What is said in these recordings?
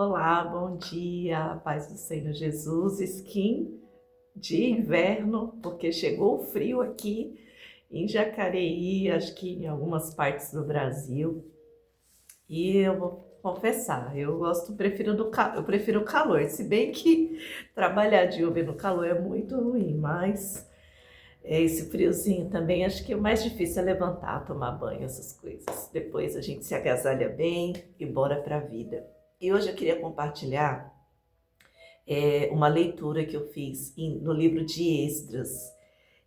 Olá, bom dia, paz do Senhor Jesus, skin de inverno, porque chegou o frio aqui em Jacareí, acho que em algumas partes do Brasil, e eu vou confessar, eu prefiro o calor, se bem que trabalhar de Uber no calor é muito ruim, mas esse friozinho também, acho que o mais difícil é levantar, tomar banho, essas coisas. Depois a gente se agasalha bem e bora pra vida. E hoje eu queria compartilhar uma leitura que eu fiz no livro de Esdras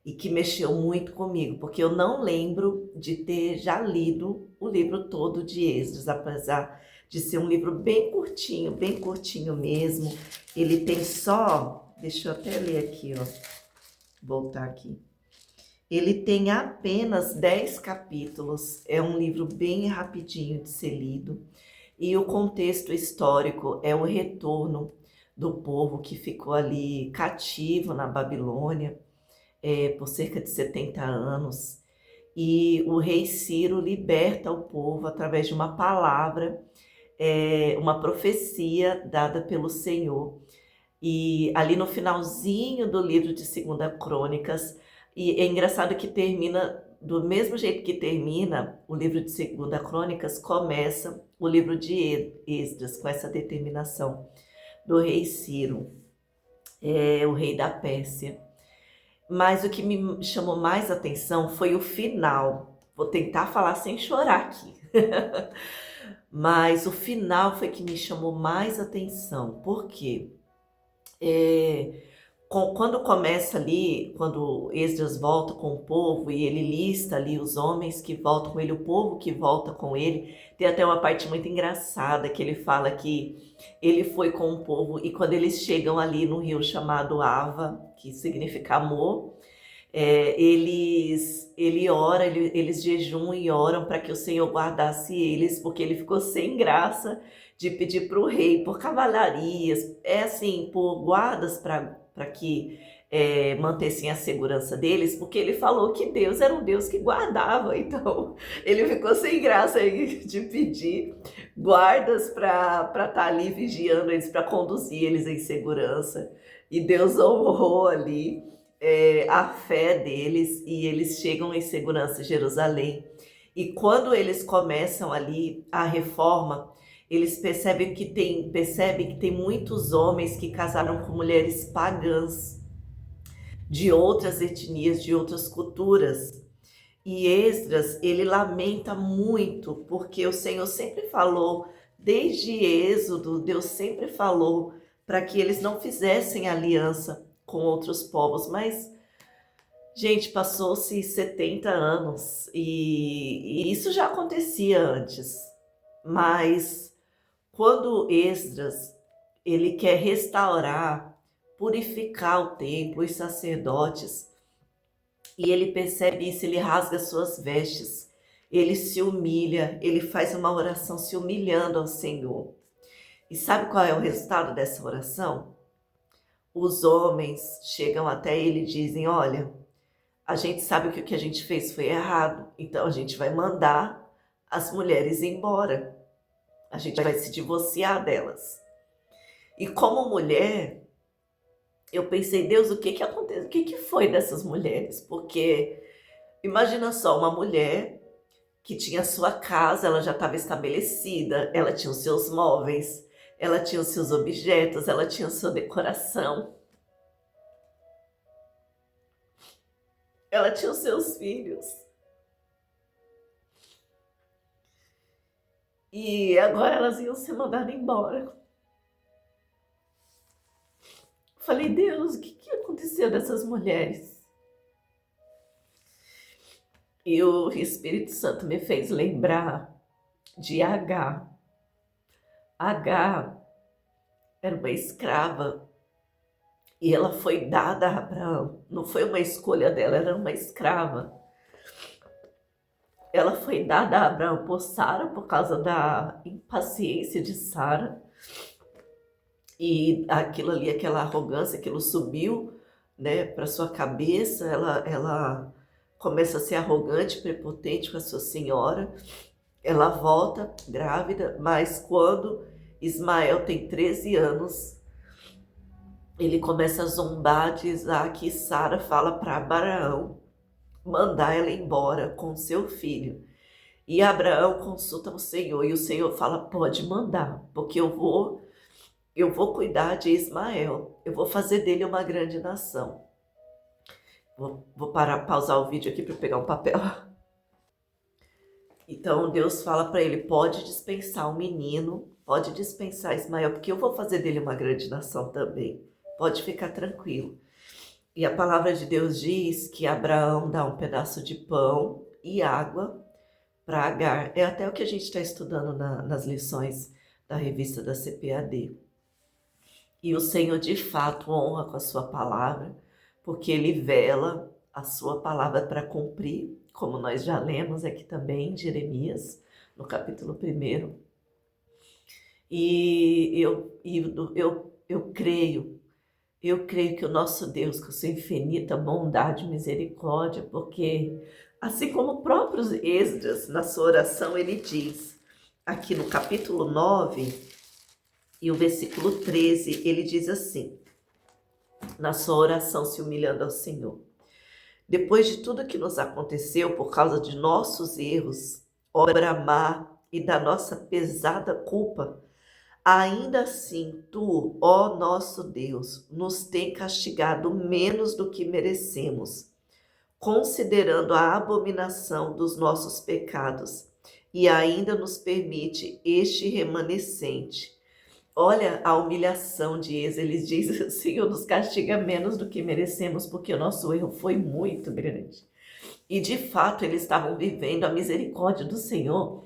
e que mexeu muito comigo, porque eu não lembro de ter já lido o livro todo de Esdras, apesar de ser um livro bem curtinho mesmo. Ele tem só, deixa eu até ler aqui, ó, voltar aqui. Ele tem apenas 10 capítulos, é um livro bem rapidinho de ser lido, e o contexto histórico é o retorno do povo que ficou ali cativo na Babilônia por cerca de 70 anos. E o rei Ciro liberta o povo através de uma palavra, uma profecia dada pelo Senhor. E ali no finalzinho do livro de Segunda Crônicas, e é engraçado que termina do mesmo jeito que termina o livro de Segunda Crônicas, começa o livro de Esdras, com essa determinação do rei Ciro, o rei da Pérsia. Mas o que me chamou mais atenção foi o final. Vou tentar falar sem chorar aqui. Mas o final foi que me chamou mais atenção. Por quê? Quando começa ali, quando Esdras volta com o povo e ele lista ali os homens que voltam com ele, o povo que volta com ele, tem até uma parte muito engraçada que ele fala que ele foi com o povo e quando eles chegam ali no rio chamado Ava, que significa amor, eles jejuam e oram para que o Senhor guardasse eles, porque ele ficou sem graça de pedir para o rei por cavalarias, assim, por guardas para que mantessem a segurança deles, porque ele falou que Deus era um Deus que guardava, então ele ficou sem graça aí de pedir guardas para estar ali vigiando eles, para conduzir eles em segurança, e Deus honrou ali a fé deles e eles chegam em segurança em Jerusalém. E quando eles começam ali a reforma, eles percebem que tem muitos homens que casaram com mulheres pagãs, de outras etnias, de outras culturas. E Esdras, ele lamenta muito, porque o Senhor sempre falou, desde Êxodo, Deus sempre falou para que eles não fizessem aliança com outros povos, mas, gente, passou-se 70 anos e isso já acontecia antes, mas quando Esdras, ele quer restaurar, purificar o templo, os sacerdotes, e ele percebe isso, ele rasga suas vestes, ele se humilha, ele faz uma oração se humilhando ao Senhor. E sabe qual é o resultado dessa oração? Os homens chegam até ele e dizem, olha, a gente sabe que o que a gente fez foi errado, então a gente vai mandar as mulheres embora. A gente vai se divorciar delas. E como mulher, eu pensei, Deus, o que aconteceu? O que foi dessas mulheres? Porque imagina só, uma mulher que tinha sua casa, ela já estava estabelecida, ela tinha os seus móveis, ela tinha os seus objetos, ela tinha a sua decoração, ela tinha os seus filhos. E agora elas iam ser mandadas embora. Falei, Deus, o que aconteceu dessas mulheres? E o Espírito Santo me fez lembrar de Agar. Agar era uma escrava e ela foi dada a Abraão. Não foi uma escolha dela, era uma escrava. Ela foi dada a Abraão por Sara por causa da impaciência de Sara. E aquilo ali, aquela arrogância, aquilo subiu, né, para sua cabeça. Ela começa a ser arrogante, prepotente com a sua senhora. Ela volta grávida, mas quando Ismael tem 13 anos, ele começa a zombar de Isaac e Sara fala para Abraão mandar ela embora com seu filho. E Abraão consulta o Senhor e o Senhor fala: pode mandar, porque eu vou cuidar de Ismael, eu vou fazer dele uma grande nação. Vou pausar o vídeo aqui para pegar um papel. Então Deus fala para ele: pode dispensar o menino, pode dispensar Ismael, porque eu vou fazer dele uma grande nação também. Pode ficar tranquilo. E a palavra de Deus diz que Abraão dá um pedaço de pão e água para Agar. É até o que a gente está estudando nas lições da revista da CPAD. E o Senhor de fato honra com a sua palavra, porque ele vela a sua palavra para cumprir, como nós já lemos aqui também em Jeremias, no capítulo 1. E eu creio que o nosso Deus, com sua infinita bondade e misericórdia, porque assim como o próprio Esdras, na sua oração, ele diz, aqui no capítulo 9, e o versículo 13, ele diz assim, na sua oração se humilhando ao Senhor: depois de tudo que nos aconteceu por causa de nossos erros, obra má e da nossa pesada culpa, ainda assim, tu, ó nosso Deus, nos tem castigado menos do que merecemos, considerando a abominação dos nossos pecados, e ainda nos permite este remanescente. Olha a humilhação de Esdras, ele diz: o Senhor nos castiga menos do que merecemos, porque o nosso erro foi muito grande. E de fato eles estavam vivendo a misericórdia do Senhor.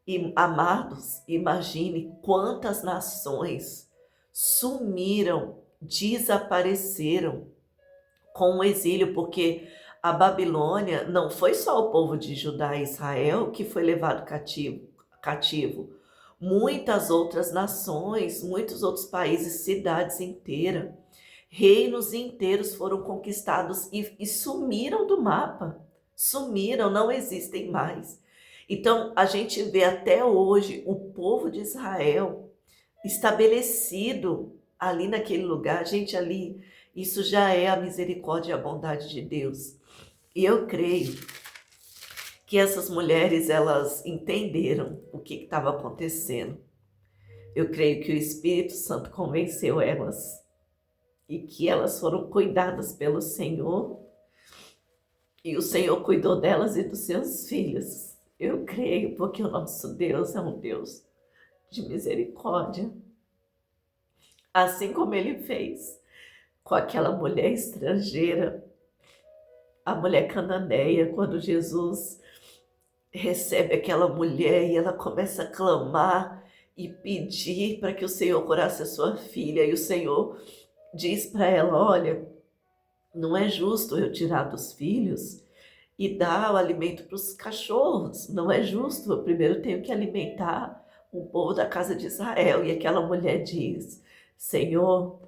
E, amados, imagine quantas nações sumiram, desapareceram com o exílio, porque a Babilônia não foi só o povo de Judá e Israel que foi levado cativo. Muitas outras nações, muitos outros países, cidades inteiras, reinos inteiros foram conquistados e sumiram do mapa. Sumiram, não existem mais. Então, a gente vê até hoje o povo de Israel estabelecido ali naquele lugar. Gente, ali, isso já é a misericórdia e a bondade de Deus. E eu creio que essas mulheres, elas entenderam o que estava acontecendo. Eu creio que o Espírito Santo convenceu elas e que elas foram cuidadas pelo Senhor e o Senhor cuidou delas e dos seus filhos. Eu creio, porque o nosso Deus é um Deus de misericórdia. Assim como ele fez com aquela mulher estrangeira, a mulher cananeia, quando Jesus recebe aquela mulher e ela começa a clamar e pedir para que o Senhor curasse a sua filha. E o Senhor diz para ela: olha, não é justo eu tirar dos filhos e dar o alimento para os cachorros. Não é justo, eu primeiro tenho que alimentar o povo da casa de Israel. E aquela mulher diz: Senhor,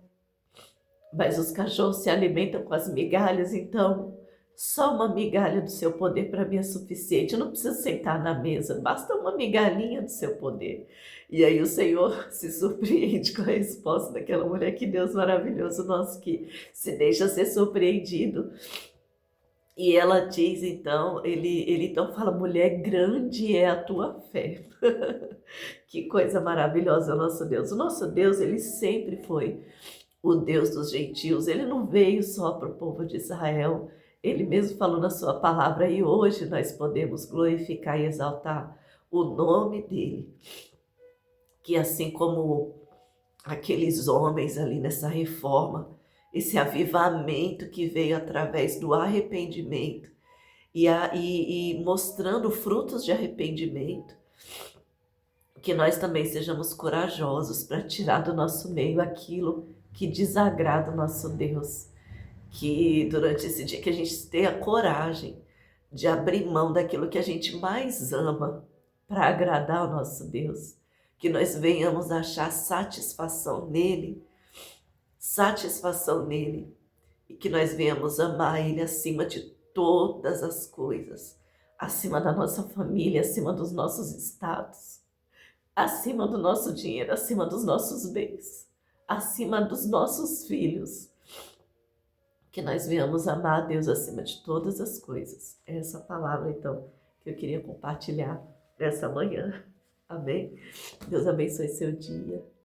mas os cachorros se alimentam com as migalhas, então só uma migalha do seu poder para mim é suficiente. Eu não preciso sentar na mesa, basta uma migalhinha do seu poder. E aí o Senhor se surpreende com a resposta daquela mulher. Que Deus maravilhoso nosso, que se deixa ser surpreendido. E ela diz então, ele então fala: mulher, grande é a tua fé. Que coisa maravilhosa o nosso Deus. O nosso Deus, ele sempre foi o Deus dos gentios. Ele não veio só para o povo de Israel. Ele mesmo falou na sua palavra, e hoje nós podemos glorificar e exaltar o nome dele. Que assim como aqueles homens ali nessa reforma, esse avivamento que veio através do arrependimento e mostrando frutos de arrependimento, que nós também sejamos corajosos para tirar do nosso meio aquilo que desagrada o nosso Deus. Que durante esse dia que a gente tenha coragem de abrir mão daquilo que a gente mais ama para agradar o nosso Deus. Que nós venhamos achar satisfação nele, e que nós venhamos amar ele acima de todas as coisas, acima da nossa família, acima dos nossos status, acima do nosso dinheiro, acima dos nossos bens, acima dos nossos filhos. Que nós venhamos amar a Deus acima de todas as coisas. Essa palavra, então, que eu queria compartilhar nessa manhã. Amém? Deus abençoe seu dia.